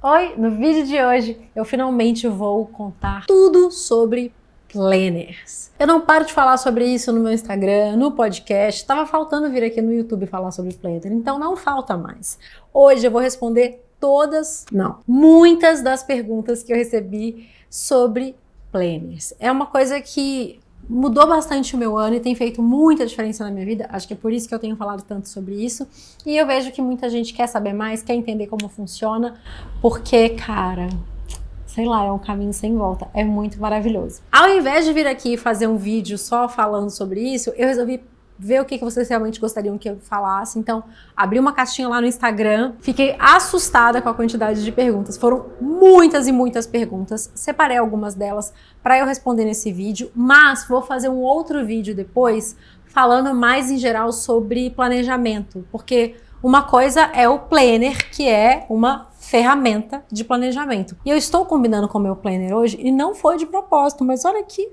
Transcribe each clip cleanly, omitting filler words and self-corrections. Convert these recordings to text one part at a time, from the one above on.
Oi, no vídeo de hoje eu finalmente vou contar tudo sobre planners. Eu não paro de falar sobre isso no meu Instagram, no podcast, tava faltando vir aqui no YouTube falar sobre planner, então não falta mais. Hoje eu vou responder muitas das perguntas que eu recebi sobre planners. É uma coisa que mudou bastante o meu ano e tem feito muita diferença na minha vida. Acho que é por isso que eu tenho falado tanto sobre isso. E eu vejo que muita gente quer saber mais, quer entender como funciona, porque, cara, sei lá, é um caminho sem volta. É muito maravilhoso. Ao invés de vir aqui fazer um vídeo só falando sobre isso, eu resolvi ver o que vocês realmente gostariam que eu falasse. Então, abri uma caixinha lá no Instagram, fiquei assustada com a quantidade de perguntas. Foram muitas e muitas perguntas. Separei algumas delas para eu responder nesse vídeo, mas vou fazer um outro vídeo depois falando mais em geral sobre planejamento, porque uma coisa é o planner, que é uma ferramenta de planejamento. E eu estou combinando com o meu planner hoje e não foi de propósito, mas olha que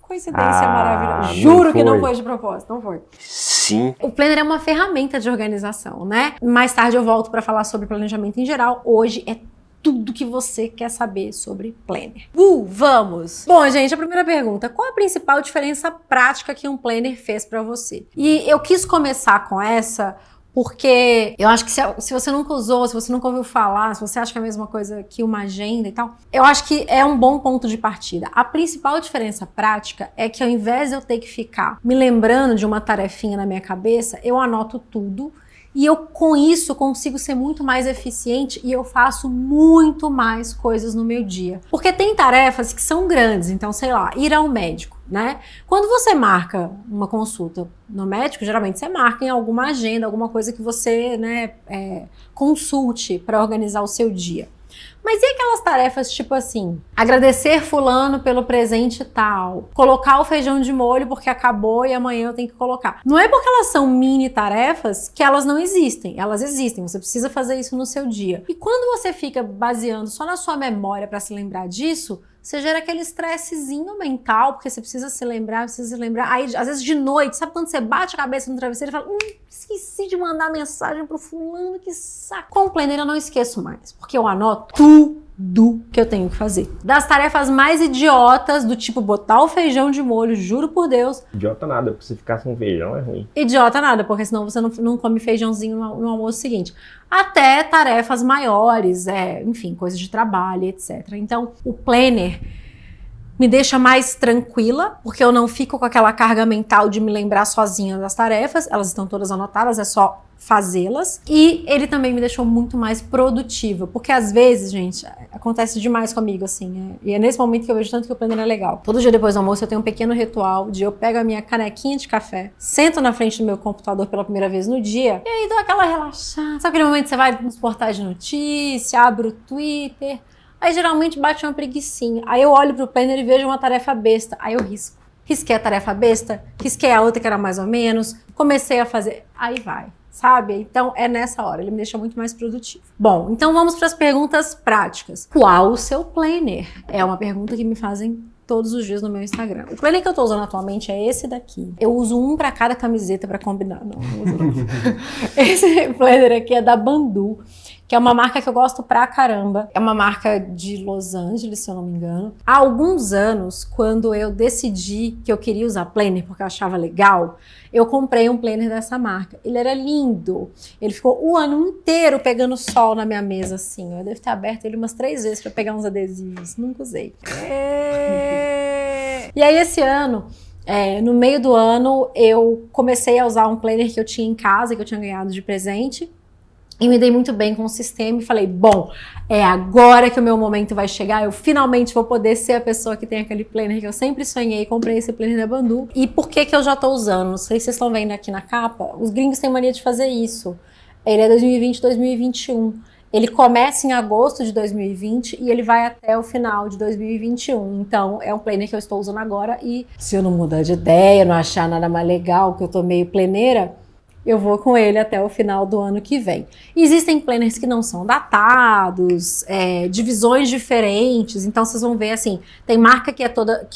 coincidência maravilhosa. Juro que não foi de propósito, não foi. Sim. O planner é uma ferramenta de organização, né? Mais tarde eu volto para falar sobre planejamento em geral. Hoje é tudo que você quer saber sobre planner. Vamos! Bom, gente, a primeira pergunta. Qual a principal diferença prática que um planner fez para você? E eu quis começar com essa porque eu acho que se você nunca usou, se você nunca ouviu falar, se você acha que é a mesma coisa que uma agenda e tal, eu acho que é um bom ponto de partida. A principal diferença prática é que ao invés de eu ter que ficar me lembrando de uma tarefinha na minha cabeça, eu anoto tudo e eu com isso consigo ser muito mais eficiente e eu faço muito mais coisas no meu dia. Porque tem tarefas que são grandes, então sei lá, ir ao médico, né? Quando você marca uma consulta no médico, geralmente você marca em alguma agenda, alguma coisa que você, né, consulte para organizar o seu dia. Mas e aquelas tarefas tipo assim, agradecer fulano pelo presente tal, colocar o feijão de molho porque acabou e amanhã eu tenho que colocar. Não é porque elas são mini tarefas que elas não existem, elas existem, você precisa fazer isso no seu dia. E quando você fica baseando só na sua memória para se lembrar disso, você gera aquele estressezinho mental, porque você precisa se lembrar, Aí, às vezes de noite, sabe quando você bate a cabeça no travesseiro e fala, esqueci de mandar mensagem pro fulano, que saco. Com o planner eu não esqueço mais, porque eu anoto tudo que eu tenho que fazer. Das tarefas mais idiotas, do tipo botar o feijão de molho, juro por Deus. Idiota nada, porque se ficar sem feijão é ruim. Idiota nada, porque senão você não come feijãozinho no almoço seguinte. Até tarefas maiores, enfim, coisas de trabalho, etc. Então, o planner me deixa mais tranquila, porque eu não fico com aquela carga mental de me lembrar sozinha das tarefas, elas estão todas anotadas, é só fazê-las. E ele também me deixou muito mais produtiva, porque às vezes, gente, acontece demais comigo, assim, e é nesse momento que eu vejo tanto que o planner é legal. Todo dia depois do almoço eu tenho um pequeno ritual de eu pego a minha canequinha de café, sento na frente do meu computador pela primeira vez no dia, e aí dou aquela relaxada. Sabe aquele momento que você vai nos portais de notícia, abre o Twitter, aí geralmente bate uma preguicinha. Aí eu olho pro planner e vejo uma tarefa besta. Aí eu risco. Risquei a tarefa besta, risquei a outra que era mais ou menos, comecei a fazer. Aí vai, sabe? Então é nessa hora, ele me deixa muito mais produtivo. Bom, então vamos para as perguntas práticas. Qual o seu planner? É uma pergunta que me fazem todos os dias no meu Instagram. O planner que eu tô usando atualmente é esse daqui. Eu uso um para cada camiseta para combinar. Não uso não. Esse planner aqui é da Bandu, que é uma marca que eu gosto pra caramba. É uma marca de Los Angeles, se eu não me engano. Há alguns anos, quando eu decidi que eu queria usar planner porque eu achava legal, eu comprei um planner dessa marca. Ele era lindo. Ele ficou o ano inteiro pegando sol na minha mesa, assim. Eu devo ter aberto ele umas 3 vezes pra pegar uns adesivos. Nunca usei. E aí, esse ano, no meio do ano, eu comecei a usar um planner que eu tinha em casa, que eu tinha ganhado de presente. E me dei muito bem com o sistema e falei, bom, é agora que o meu momento vai chegar, eu finalmente vou poder ser a pessoa que tem aquele planner que eu sempre sonhei, comprei esse planner da Bandu. E por que eu já tô usando? Não sei se vocês estão vendo aqui na capa, os gringos têm mania de fazer isso. Ele é 2020, 2021. Ele começa em agosto de 2020 e ele vai até o final de 2021. Então, é um planner que eu estou usando agora e se eu não mudar de ideia, não achar nada mais legal, que eu tô meio planeira, eu vou com ele até o final do ano que vem. Existem planners que não são datados, divisões diferentes, então vocês vão ver assim, tem marca que é toda,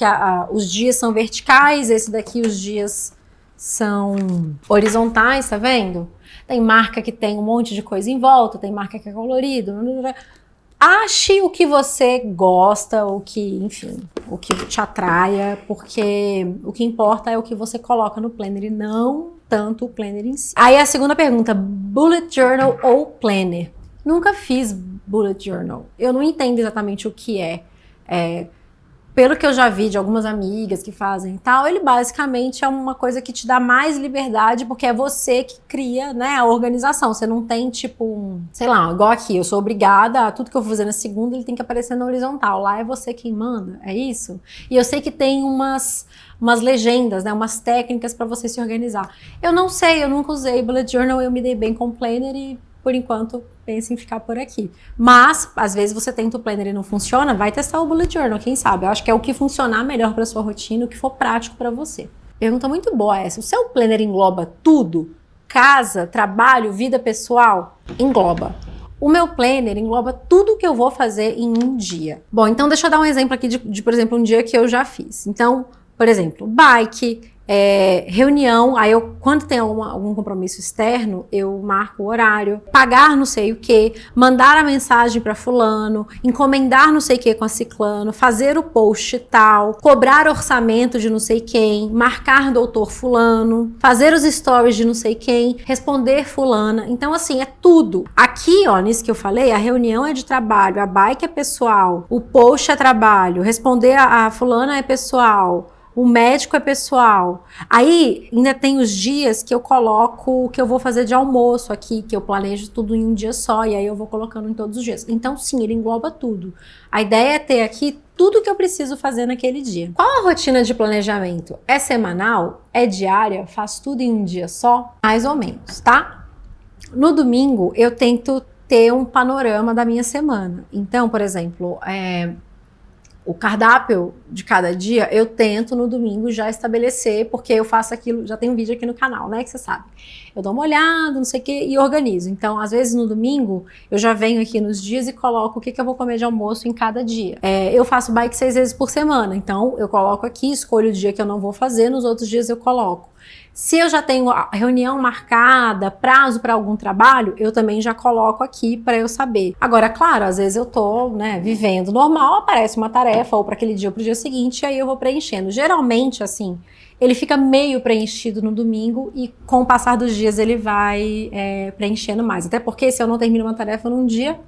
os dias são verticais, esse daqui os dias são horizontais, tá vendo? Tem marca que tem um monte de coisa em volta, tem marca que é colorido. Ache o que você gosta, o que, enfim, o que te atraia, porque o que importa é o que você coloca no planner e não tanto o planner em si. Aí a segunda pergunta, bullet journal ou planner? Nunca fiz bullet journal. Eu não entendo exatamente o que é. Pelo que eu já vi de algumas amigas que fazem e tal, ele basicamente é uma coisa que te dá mais liberdade, porque é você que cria, né, a organização. Você não tem, tipo, sei lá, igual aqui, eu sou obrigada a tudo que eu vou fazer na segunda, ele tem que aparecer na horizontal. Lá é você quem manda, é isso? E eu sei que tem umas legendas, né, umas técnicas para você se organizar. Eu não sei, eu nunca usei bullet journal, eu me dei bem com o planner e, por enquanto, pense em ficar por aqui. Mas, às vezes você tenta o planner e não funciona, vai testar o bullet journal, quem sabe? Eu acho que é o que funcionar melhor para sua rotina, o que for prático para você. Pergunta muito boa essa. O seu planner engloba tudo? Casa, trabalho, vida pessoal? Engloba. O meu planner engloba tudo que eu vou fazer em um dia. Bom, então deixa eu dar um exemplo aqui de por exemplo, um dia que eu já fiz. Então, por exemplo, bike, reunião, aí eu, quando tem algum compromisso externo, eu marco o horário, pagar não sei o que, mandar a mensagem para fulano, encomendar não sei o que com a ciclano, fazer o post tal, cobrar orçamento de não sei quem, marcar doutor fulano, fazer os stories de não sei quem, responder fulana. Então assim, é tudo. Aqui, ó, nisso que eu falei, a reunião é de trabalho, a bike é pessoal, o post é trabalho, responder a fulana é pessoal, o médico é pessoal. Aí ainda tem os dias que eu coloco o que eu vou fazer de almoço aqui, que eu planejo tudo em um dia só, e aí eu vou colocando em todos os dias. Então sim, ele engloba tudo. A ideia é ter aqui tudo que eu preciso fazer naquele dia. Qual a rotina de planejamento? É semanal? É diária? Faço tudo em um dia só? Mais ou menos, tá? No domingo eu tento ter um panorama da minha semana. Então, por exemplo, o cardápio de cada dia eu tento no domingo já estabelecer, porque eu faço aquilo, já tem um vídeo aqui no canal, né, que você sabe. Eu dou uma olhada, não sei o que, e organizo. Então, às vezes no domingo, eu já venho aqui nos dias e coloco o que eu vou comer de almoço em cada dia. Eu faço bike 6 vezes por semana, então eu coloco aqui, escolho o dia que eu não vou fazer, nos outros dias eu coloco. Se eu já tenho a reunião marcada, prazo para algum trabalho, eu também já coloco aqui para eu saber. Agora, claro, às vezes eu tô, né, vivendo normal, aparece uma tarefa ou para aquele dia ou para o dia seguinte, e aí eu vou preenchendo. Geralmente, assim, ele fica meio preenchido no domingo e com o passar dos dias ele vai preenchendo mais. Até porque se eu não termino uma tarefa num dia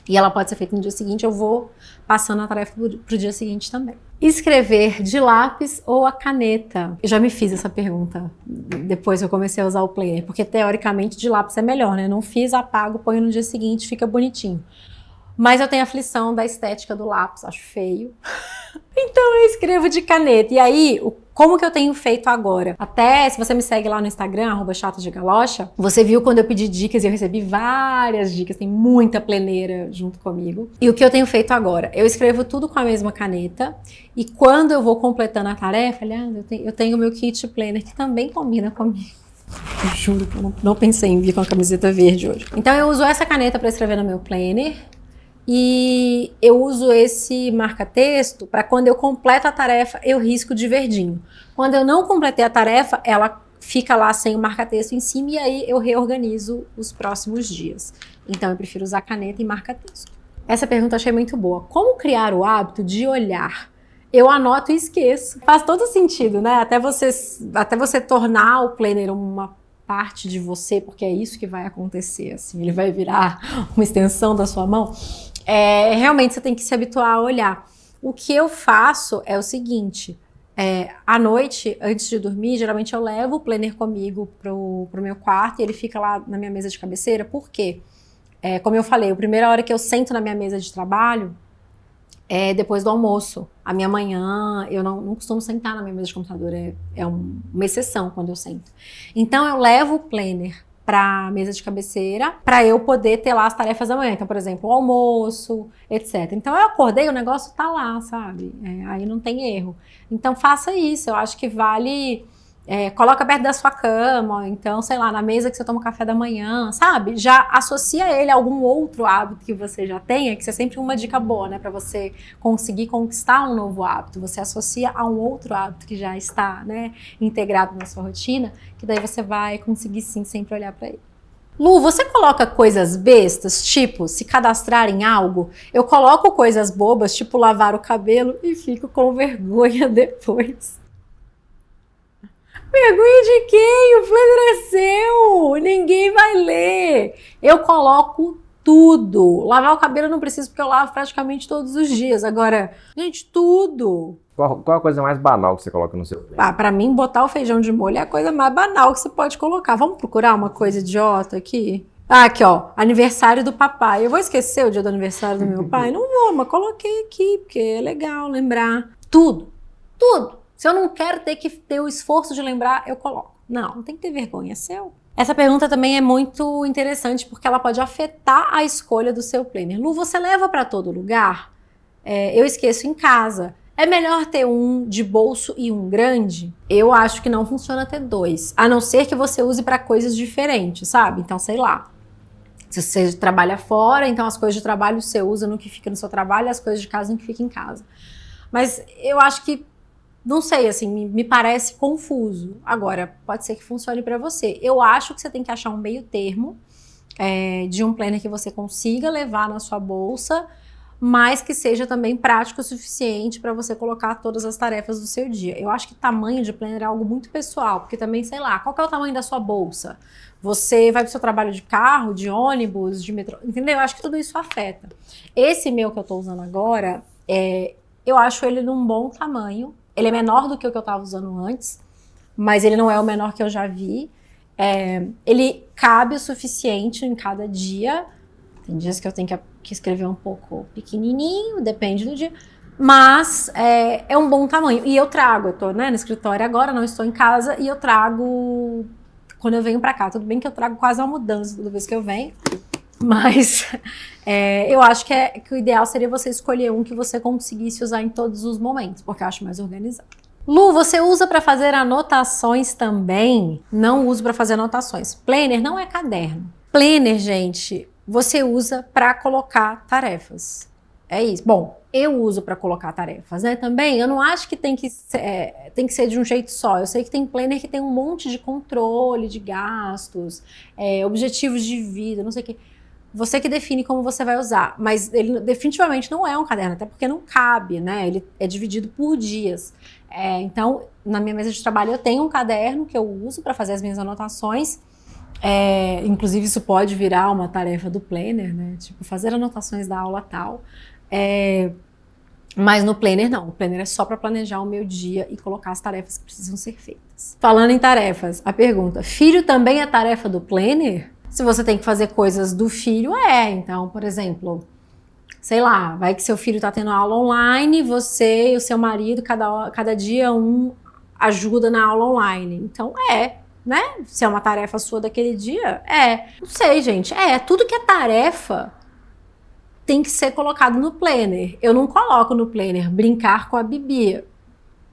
e ela pode ser feita no dia seguinte, eu vou passando a tarefa pro dia seguinte também. Escrever de lápis ou a caneta? Eu já me fiz essa pergunta depois que eu comecei a usar o planner, porque teoricamente de lápis é melhor, né? Não fiz, apago, ponho no dia seguinte, fica bonitinho. Mas eu tenho aflição da estética do lápis, acho feio. Então eu escrevo de caneta. E aí, como que eu tenho feito agora? Até se você me segue lá no Instagram, @chatodegalocha, você viu quando eu pedi dicas e eu recebi várias dicas, tem muita pleneira junto comigo. E o que eu tenho feito agora? Eu escrevo tudo com a mesma caneta e quando eu vou completando a tarefa, aliás, eu tenho o meu kit planner que também combina comigo. Eu juro que eu não pensei em vir com a camiseta verde hoje. Então eu uso essa caneta para escrever no meu planner. E eu uso esse marca-texto para quando eu completo a tarefa, eu risco de verdinho. Quando eu não completei a tarefa, ela fica lá sem o marca-texto em cima e aí eu reorganizo os próximos dias. Então eu prefiro usar caneta e marca-texto. Essa pergunta eu achei muito boa. Como criar o hábito de olhar? Eu anoto e esqueço. Faz todo sentido, né? Até você tornar o planner uma parte de você, porque é isso que vai acontecer, assim, ele vai virar uma extensão da sua mão. Realmente você tem que se habituar a olhar. O que eu faço é o seguinte, à noite, antes de dormir, geralmente eu levo o planner comigo pro meu quarto e ele fica lá na minha mesa de cabeceira. Por quê? Como eu falei, a primeira hora que eu sento na minha mesa de trabalho é depois do almoço. A minha manhã, eu não costumo sentar na minha mesa de computador, uma exceção quando eu sento. Então eu levo o planner para mesa de cabeceira, para eu poder ter lá as tarefas da manhã. Então, por exemplo, o almoço, etc. Então, eu acordei, o negócio tá lá, sabe? Aí não tem erro. Então, faça isso. Eu acho que vale... coloca perto da sua cama, então, sei lá, na mesa que você toma café da manhã, sabe? Já associa ele a algum outro hábito que você já tenha, que isso é sempre uma dica boa, né? Para você conseguir conquistar um novo hábito. Você associa a um outro hábito que já está, né, integrado na sua rotina, que daí você vai conseguir sim sempre olhar para ele. Lu, você coloca coisas bestas, tipo se cadastrar em algo? Eu coloco coisas bobas, tipo lavar o cabelo e fico com vergonha depois. Vergonha de quem? O Planner é seu! Ninguém vai ler! Eu coloco tudo. Lavar o cabelo eu não preciso porque eu lavo praticamente todos os dias. Agora, gente, tudo. Qual a coisa mais banal que você coloca no seu planner? Ah, pra mim, botar o feijão de molho é a coisa mais banal que você pode colocar. Vamos procurar uma coisa idiota aqui? Ah, aqui, ó. Aniversário do papai. Eu vou esquecer o dia do aniversário do meu pai? Não vou, mas coloquei aqui, porque é legal lembrar. Tudo. Tudo. Se eu não quero ter que ter o esforço de lembrar, eu coloco. Não tem que ter vergonha, é seu. Essa pergunta também é muito interessante porque ela pode afetar a escolha do seu planner. Lu, você leva para todo lugar? Eu esqueço em casa. É melhor ter um de bolso e um grande? Eu acho que não funciona ter dois. A não ser que você use para coisas diferentes, sabe? Então, sei lá. Se você trabalha fora, então as coisas de trabalho você usa no que fica no seu trabalho e as coisas de casa no que fica em casa. Mas eu acho que não sei, assim, me parece confuso. Agora, pode ser que funcione para você. Eu acho que você tem que achar um meio termo de um planner que você consiga levar na sua bolsa, mas que seja também prático o suficiente para você colocar todas as tarefas do seu dia. Eu acho que tamanho de planner é algo muito pessoal, porque também, sei lá, qual que é o tamanho da sua bolsa? Você vai para o seu trabalho de carro, de ônibus, de metrô, entendeu? Eu acho que tudo isso afeta. Esse meu que eu estou usando agora, eu acho ele num bom tamanho. Ele é menor do que o que eu estava usando antes, mas ele não é o menor que eu já vi. Ele cabe o suficiente em cada dia. Tem dias que eu tenho que escrever um pouco pequenininho, depende do dia. Mas é um bom tamanho. E eu tô no escritório agora, não estou em casa, e eu trago quando eu venho para cá. Tudo bem que eu trago quase uma mudança toda vez que eu venho, mas eu acho que o ideal seria você escolher um que você conseguisse usar em todos os momentos, porque eu acho mais organizado. Lu, você usa para fazer anotações também? Não uso para fazer anotações. Planner não é caderno. Planner, gente, você usa para colocar tarefas. É isso. Bom, eu uso para colocar tarefas, né? Também, eu não acho que tem que ser de um jeito só. Eu sei que tem planner que tem um monte de controle de gastos, objetivos de vida, não sei o quê. Você que define como você vai usar, mas ele definitivamente não é um caderno, até porque não cabe, né? Ele é dividido por dias. Então, na minha mesa de trabalho eu tenho um caderno que eu uso para fazer as minhas anotações. Inclusive isso pode virar uma tarefa do planner, né? Tipo, fazer anotações da aula tal. Mas no planner não, o planner é só para planejar o meu dia e colocar as tarefas que precisam ser feitas. Falando em tarefas, a pergunta, filho também é tarefa do planner? Se você tem que fazer coisas do filho, então, por exemplo, sei lá, vai que seu filho está tendo aula online, você e o seu marido, cada dia um ajuda na aula online. Então, né? Se é uma tarefa sua daquele dia, Não sei, gente, tudo que é tarefa tem que ser colocado no planner. Eu não coloco no planner brincar com a Bibi,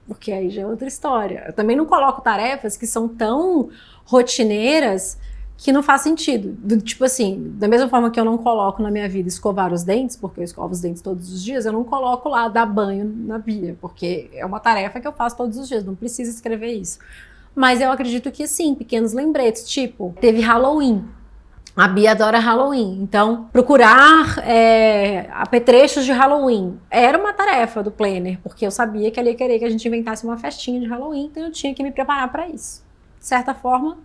porque aí já é outra história. Eu também não coloco tarefas que são tão rotineiras que não faz sentido. Tipo assim, da mesma forma que eu não coloco na minha vida escovar os dentes, porque eu escovo os dentes todos os dias, eu não coloco lá dar banho na Bia, porque é uma tarefa que eu faço todos os dias, não precisa escrever isso. Mas eu acredito que sim, pequenos lembretes, tipo, teve Halloween. A Bia adora Halloween, então procurar apetrechos de Halloween era uma tarefa do planner, porque eu sabia que ela ia querer que a gente inventasse uma festinha de Halloween, então eu tinha que me preparar para isso. De certa forma,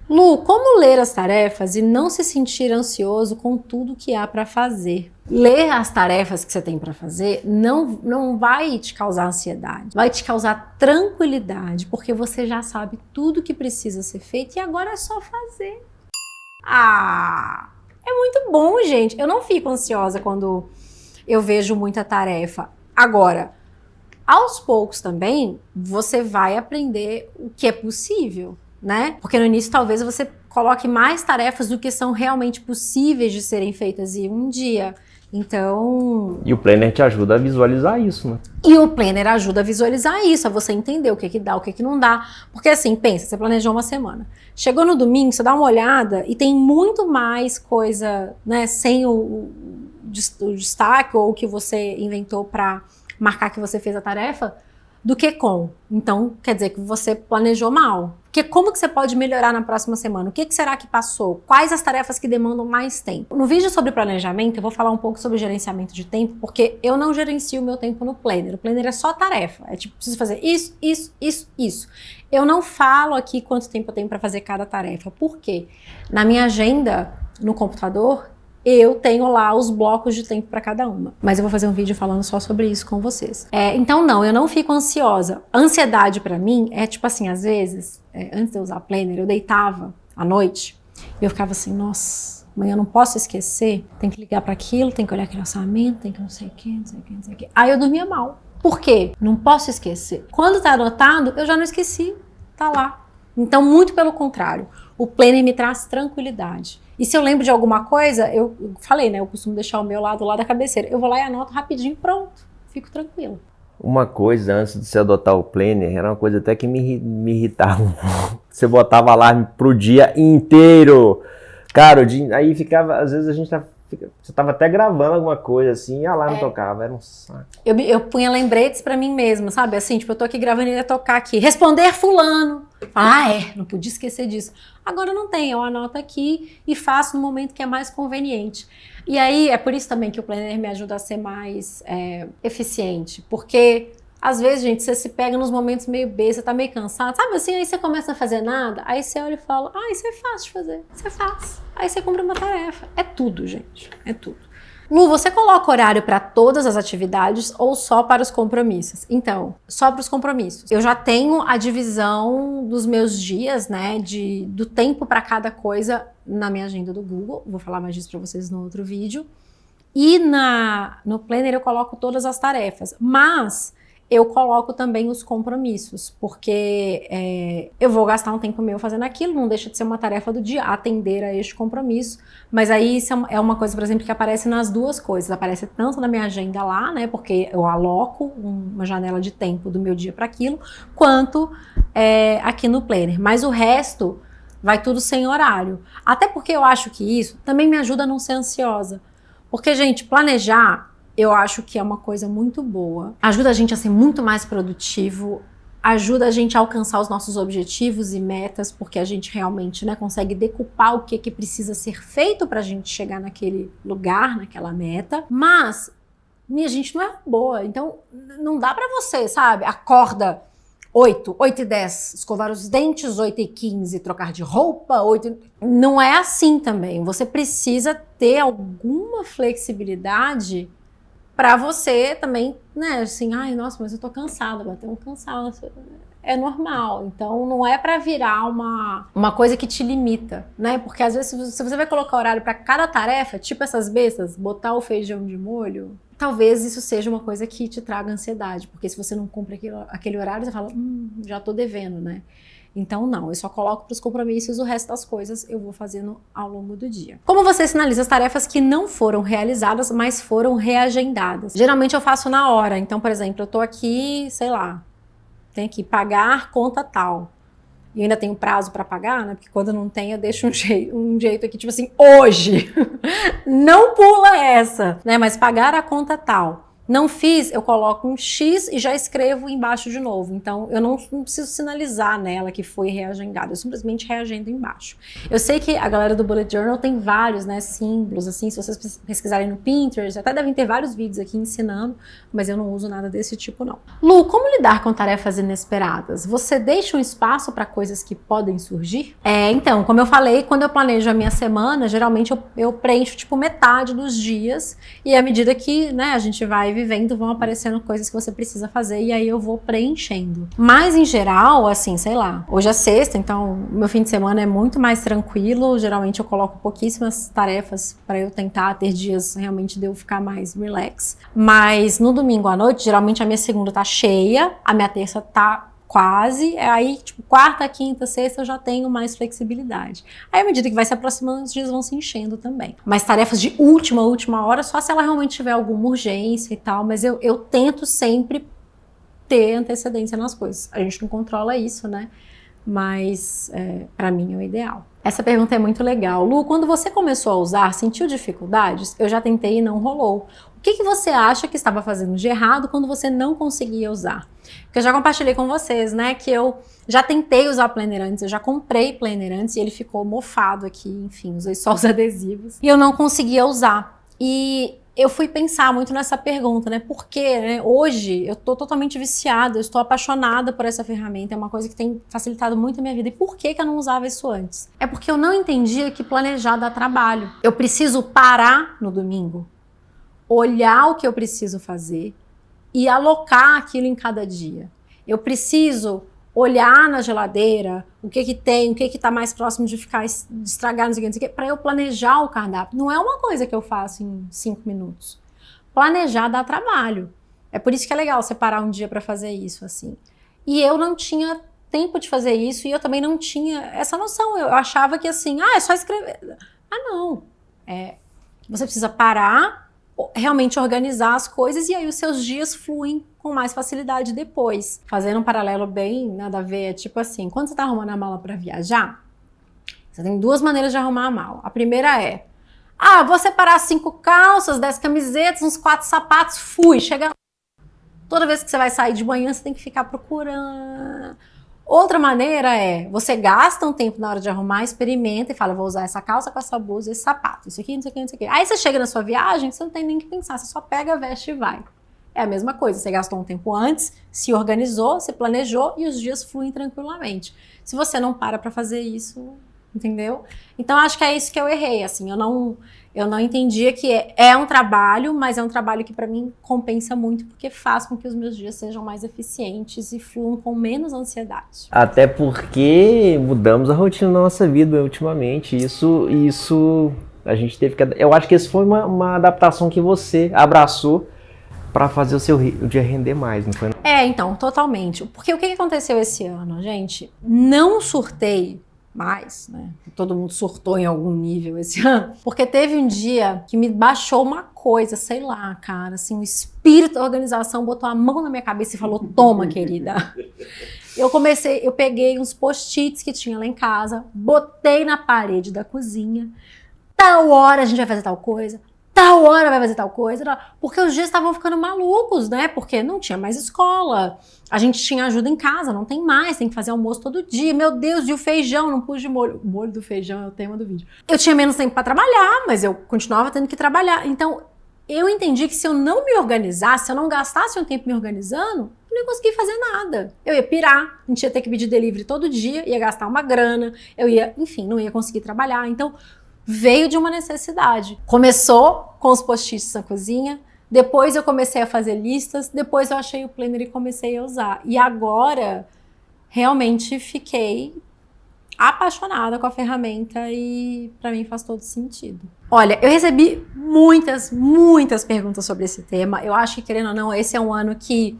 Lu, como ler as tarefas e não se sentir ansioso com tudo que há para fazer? Ler as tarefas que você tem para fazer não vai te causar ansiedade, vai te causar tranquilidade, porque você já sabe tudo que precisa ser feito e agora é só fazer. É muito bom, gente. Eu não fico ansiosa quando eu vejo muita tarefa. Agora, aos poucos também, você vai aprender o que é possível, né? Porque no início talvez você coloque mais tarefas do que são realmente possíveis de serem feitas em um dia. Então... E o planner te ajuda a visualizar isso, né? E o planner ajuda a visualizar isso, a você entender o que dá, o que não dá. Porque assim, pensa, você planejou uma semana. Chegou no domingo, você dá uma olhada e tem muito mais coisa, né, sem o destaque ou o que você inventou para marcar que você fez a tarefa, do que com. Então, quer dizer que você planejou mal. como que você pode melhorar na próxima semana? O que será que passou? Quais as tarefas que demandam mais tempo? No vídeo sobre planejamento, eu vou falar um pouco sobre gerenciamento de tempo, porque eu não gerencio o meu tempo no Planner. O Planner é só tarefa. É tipo, preciso fazer isso, isso, isso, isso. Eu não falo aqui quanto tempo eu tenho para fazer cada tarefa. Por quê? Na minha agenda, no computador, eu tenho lá os blocos de tempo para cada uma. Mas eu vou fazer um vídeo falando só sobre isso com vocês. Então não, eu não fico ansiosa. Ansiedade para mim é tipo assim, às vezes, antes de eu usar Planner, eu deitava à noite e eu ficava assim, nossa, amanhã eu não posso esquecer, tem que ligar para aquilo, tem que olhar aquele orçamento, tem que não sei o que, não sei o que, não sei o que. Aí eu dormia mal. Por quê? Não posso esquecer. Quando tá anotado, eu já não esqueci, tá lá. Então, muito pelo contrário, o Planner me traz tranquilidade. E se eu lembro de alguma coisa, eu falei, né? Eu costumo deixar o meu lado lá da cabeceira. Eu vou lá e anoto rapidinho, pronto. Fico tranquila. Uma coisa, antes de você adotar o Planner, era uma coisa até que me irritava um pouco. Você botava alarme pro dia inteiro. Cara, aí ficava, às vezes você tava até gravando alguma coisa assim, e a alarme tocava, era um saco. Eu punha lembretes pra mim mesma, sabe? Assim, tipo, eu tô aqui gravando e ia tocar aqui. Responder fulano. Não podia esquecer disso. Agora não tem, eu anoto aqui e faço no momento que é mais conveniente. E aí, é por isso também que o Planner me ajuda a ser mais eficiente. Porque, às vezes, gente, você se pega nos momentos meio besta, você tá meio cansado, sabe assim? Aí você começa a fazer nada, aí você olha e fala, isso é fácil de fazer. Você faz. Aí você cumpre uma tarefa. É tudo, gente. É tudo. Lu, você coloca horário para todas as atividades ou só para os compromissos? Então, só para os compromissos. Eu já tenho a divisão dos meus dias, né, do tempo para cada coisa na minha agenda do Google. Vou falar mais disso para vocês no outro vídeo. E no Planner eu coloco todas as tarefas, mas eu coloco também os compromissos, porque eu vou gastar um tempo meu fazendo aquilo, não deixa de ser uma tarefa do dia, atender a este compromisso, mas aí isso é uma coisa, por exemplo, que aparece nas duas coisas, aparece tanto na minha agenda lá, né, porque eu aloco uma janela de tempo do meu dia para aquilo, quanto aqui no Planner, mas o resto vai tudo sem horário, até porque eu acho que isso também me ajuda a não ser ansiosa, porque, gente, planejar eu acho que é uma coisa muito boa. Ajuda a gente a ser muito mais produtivo, ajuda a gente a alcançar os nossos objetivos e metas, porque a gente realmente, né, consegue decupar o que precisa ser feito pra gente chegar naquele lugar, naquela meta. Mas, minha gente, não é boa. Então, não dá pra você, sabe? Acorda 8h10, escovar os dentes, 8h15, trocar de roupa, 8... Não é assim também. Você precisa ter alguma flexibilidade pra você também, né, assim, nossa, mas eu tô cansada, bateu um cansaço, é normal, então não é pra virar uma coisa que te limita, né, porque às vezes se você vai colocar horário pra cada tarefa, tipo essas bestas, botar o feijão de molho, talvez isso seja uma coisa que te traga ansiedade, porque se você não cumpre aquele horário, você fala, já tô devendo, né. Então não, eu só coloco para os compromissos, o resto das coisas eu vou fazendo ao longo do dia. Como você sinaliza as tarefas que não foram realizadas, mas foram reagendadas? Geralmente eu faço na hora, então, por exemplo, eu tô aqui, sei lá, tem que pagar conta tal. E ainda tenho prazo para pagar, né? Porque quando não tem, eu deixo um jeito aqui, tipo assim, hoje! Não pula essa, né? Mas pagar a conta tal. Não fiz, eu coloco um X e já escrevo embaixo de novo. Então, eu não preciso sinalizar nela que foi reagendado. Eu simplesmente reagendo embaixo. Eu sei que a galera do Bullet Journal tem vários, né, símbolos, assim, se vocês pesquisarem no Pinterest, até devem ter vários vídeos aqui ensinando, mas eu não uso nada desse tipo, não. Lu, como lidar com tarefas inesperadas? Você deixa um espaço para coisas que podem surgir? Então, como eu falei, quando eu planejo a minha semana, geralmente eu preencho, tipo, metade dos dias, e à medida que, né, a gente vai vivendo, vão aparecendo coisas que você precisa fazer e aí eu vou preenchendo. Mas em geral, assim, sei lá, hoje é sexta, então meu fim de semana é muito mais tranquilo, geralmente eu coloco pouquíssimas tarefas para eu tentar ter dias realmente de eu ficar mais relax. Mas no domingo à noite, geralmente a minha segunda tá cheia, a minha terça tá quase, aí tipo quarta, quinta, sexta eu já tenho mais flexibilidade. Aí à medida que vai se aproximando, os dias vão se enchendo também. Mas tarefas de última hora, só se ela realmente tiver alguma urgência e tal, mas eu tento sempre ter antecedência nas coisas. A gente não controla isso, né? Mas pra mim é o ideal. Essa pergunta é muito legal. Lu, quando você começou a usar, sentiu dificuldades? Eu já tentei e não rolou. O que você acha que estava fazendo de errado quando você não conseguia usar? Porque eu já compartilhei com vocês, né, que eu já tentei usar planner antes, eu já comprei planner antes e ele ficou mofado aqui, enfim, usei só os adesivos. E eu não conseguia usar. E eu fui pensar muito nessa pergunta, né, por quê, né? Hoje eu tô totalmente viciada, eu estou apaixonada por essa ferramenta, é uma coisa que tem facilitado muito a minha vida. E por que eu não usava isso antes? É porque eu não entendia que planejar dá trabalho. Eu preciso parar no domingo, olhar o que eu preciso fazer e alocar aquilo em cada dia. Eu preciso olhar na geladeira o que tem, o que tá mais próximo de ficar de estragar, não sei o que, para eu planejar o cardápio. Não é uma coisa que eu faço em 5 minutos. Planejar dá trabalho. É por isso que é legal separar um dia para fazer isso, assim. E eu não tinha tempo de fazer isso e eu também não tinha essa noção. Eu achava que assim, é só escrever. Não. Você precisa parar, realmente organizar as coisas e aí os seus dias fluem com mais facilidade depois. Fazendo um paralelo bem nada a ver, é tipo assim, quando você tá arrumando a mala para viajar, você tem 2 maneiras de arrumar a mala. A primeira é, vou separar 5 calças, 10 camisetas, uns 4 sapatos, fui, chega. Toda vez que você vai sair de manhã, você tem que ficar procurando. Outra maneira é, você gasta um tempo na hora de arrumar, experimenta e fala, vou usar essa calça com essa blusa, esse sapato, isso aqui, não sei o que, não sei o que. Aí você chega na sua viagem, você não tem nem que pensar, você só pega, veste e vai. É a mesma coisa, você gastou um tempo antes, se organizou, se planejou e os dias fluem tranquilamente. Se você não para fazer isso, entendeu? Então acho que é isso que eu errei, assim, eu não entendia que é um trabalho, mas é um trabalho que para mim compensa muito, porque faz com que os meus dias sejam mais eficientes e fluam com menos ansiedade. Até porque mudamos a rotina da nossa vida ultimamente, isso a gente teve que... Eu acho que isso foi uma adaptação que você abraçou para fazer o seu dia render mais, não foi? Então, totalmente. Porque o que aconteceu esse ano, gente? Não surtei mais, né? Todo mundo surtou em algum nível esse ano, porque teve um dia que me baixou uma coisa, sei lá, cara, assim, o espírito da organização botou a mão na minha cabeça e falou, toma, querida. Eu peguei uns post-its que tinha lá em casa, botei na parede da cozinha, tal hora a gente vai fazer tal coisa, tal hora vai fazer tal coisa, porque os dias estavam ficando malucos, né? Porque não tinha mais escola, a gente tinha ajuda em casa, não tem mais, tem que fazer almoço todo dia. Meu Deus, e o feijão, não pus de molho. O molho do feijão é o tema do vídeo. Eu tinha menos tempo para trabalhar, mas eu continuava tendo que trabalhar. Então, eu entendi que se eu não me organizasse, se eu não gastasse um tempo me organizando, eu não ia conseguir fazer nada. Eu ia pirar, a gente ia ter que pedir delivery todo dia, ia gastar uma grana, enfim, não ia conseguir trabalhar. Então, veio de uma necessidade. Começou com os post-its na cozinha, depois eu comecei a fazer listas, depois eu achei o planner e comecei a usar. E agora, realmente fiquei apaixonada com a ferramenta e para mim faz todo sentido. Olha, eu recebi muitas perguntas sobre esse tema. Eu acho que, querendo ou não, esse é um ano que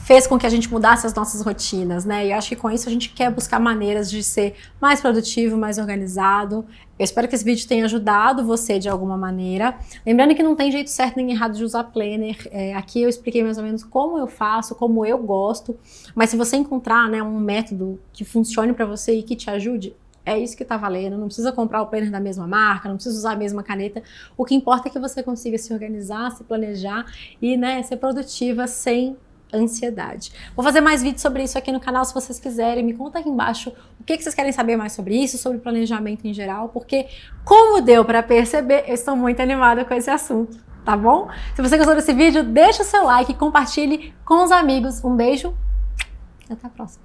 fez com que a gente mudasse as nossas rotinas, né? E eu acho que com isso a gente quer buscar maneiras de ser mais produtivo, mais organizado. Eu espero que esse vídeo tenha ajudado você de alguma maneira. Lembrando que não tem jeito certo nem errado de usar planner. Aqui eu expliquei mais ou menos como eu faço, como eu gosto. Mas se você encontrar, né, um método que funcione para você e que te ajude, é isso que tá valendo, não precisa comprar o planner da mesma marca, não precisa usar a mesma caneta. O que importa é que você consiga se organizar, se planejar e, né, ser produtiva sem ansiedade. Vou fazer mais vídeos sobre isso aqui no canal se vocês quiserem. Me conta aqui embaixo o que vocês querem saber mais sobre isso, sobre planejamento em geral, porque, como deu para perceber, eu estou muito animada com esse assunto, tá bom? Se você gostou desse vídeo, deixa o seu like e compartilhe com os amigos. Um beijo e até a próxima.